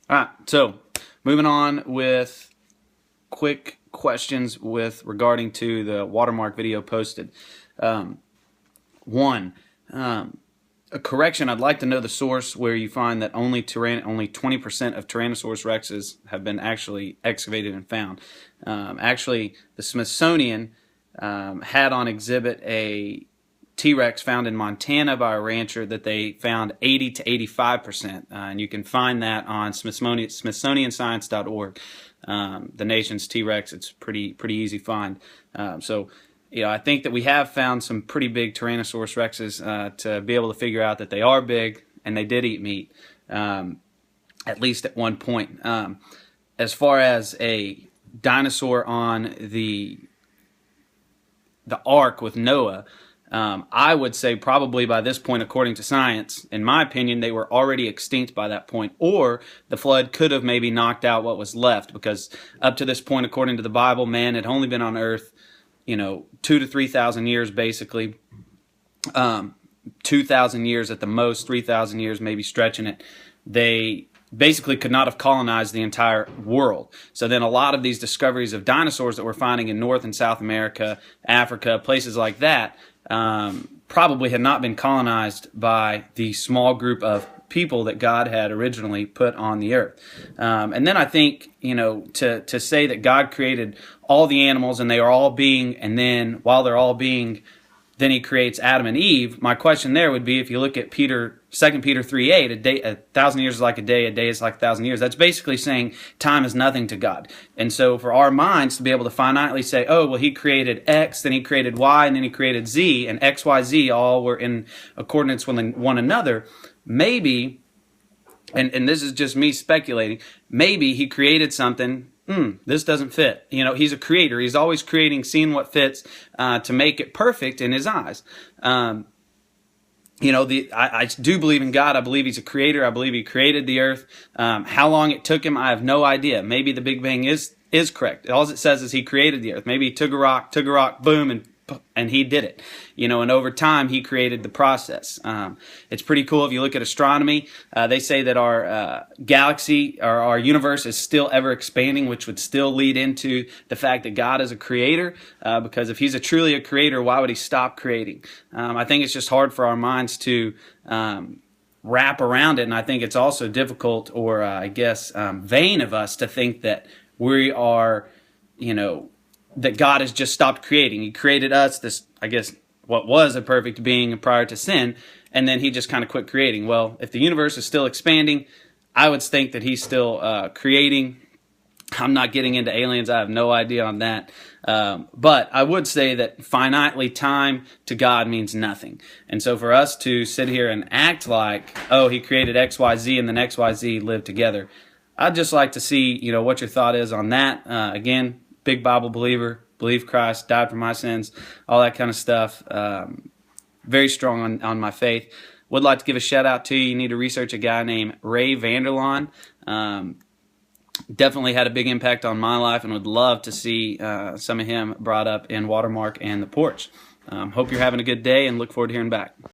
All right, so moving on with quick questions with regarding to the watermark video posted. One, a correction. I'd like to know the source where you find that only 20% of Tyrannosaurus rexes have been actually excavated and found. Actually, the Smithsonian had on exhibit a T-Rex found in Montana by a rancher that they found 80 to 85%, and you can find that on Smithsonianscience.org. The nation's T-Rex. It's pretty easy find. So, I think that we have found some pretty big Tyrannosaurus rexes to be able to figure out that they are big and they did eat meat, at least at one point. As far as a dinosaur on the ark with Noah, I would say probably by this point, according to science, in my opinion, they were already extinct by that point, or the flood could have maybe knocked out what was left, because up to this point, according to the Bible, man had only been on earth, 2,000 to 3,000 years, basically. 2,000 years at the most, 3,000 years maybe stretching it. They basically could not have colonized the entire world. So then a lot of these discoveries of dinosaurs that we're finding in North and South America, Africa, places like that, probably had not been colonized by the small group of people that God had originally put on the earth. And then I think, to say that God created all the animals and they are all being, and then while they're all being, then he creates Adam and Eve. My question there would be, if you look at 2 Peter 3:8, a 1,000 years is like a day is like 1,000 years. That's basically saying time is nothing to God. And so for our minds to be able to finitely say, oh, well, he created X, then he created Y, and then he created Z, and X, Y, Z all were in accordance with one another, maybe, and this is just me speculating, maybe he created something, this doesn't fit. He's a creator. He's always creating, seeing what fits to make it perfect in his eyes. I do believe in God. I believe he's a creator. I believe he created the earth. How long it took him, I have no idea. Maybe the Big Bang is correct. All it says is he created the earth. Maybe he took a rock, boom, and he did it. And over time he created the process. It's pretty cool. If you look at astronomy, they say that our galaxy, or our universe, is still ever expanding, which would still lead into the fact that God is a creator, because if he's truly a creator, why would he stop creating? I think it's just hard for our minds to wrap around it, and I think it's also difficult, or vain of us to think that we are, that God has just stopped creating. He created us, what was a perfect being prior to sin, and then he just kind of quit creating. Well, if the universe is still expanding, I would think that he's still creating. I'm not getting into aliens. I have no idea on that. But I would say that finitely time to God means nothing. And so for us to sit here and act like, oh, he created X, Y, Z, and then X, Y, Z live together, I'd just like to see, what your thought is on that. Again, big Bible believer, believe Christ died for my sins, all that kind of stuff. Very strong on my faith. Would like to give a shout out to you. You need to research a guy named Ray Vanderlaan. Definitely had a big impact on my life, and would love to see some of him brought up in Watermark and the Porch. Hope you're having a good day, and look forward to hearing back.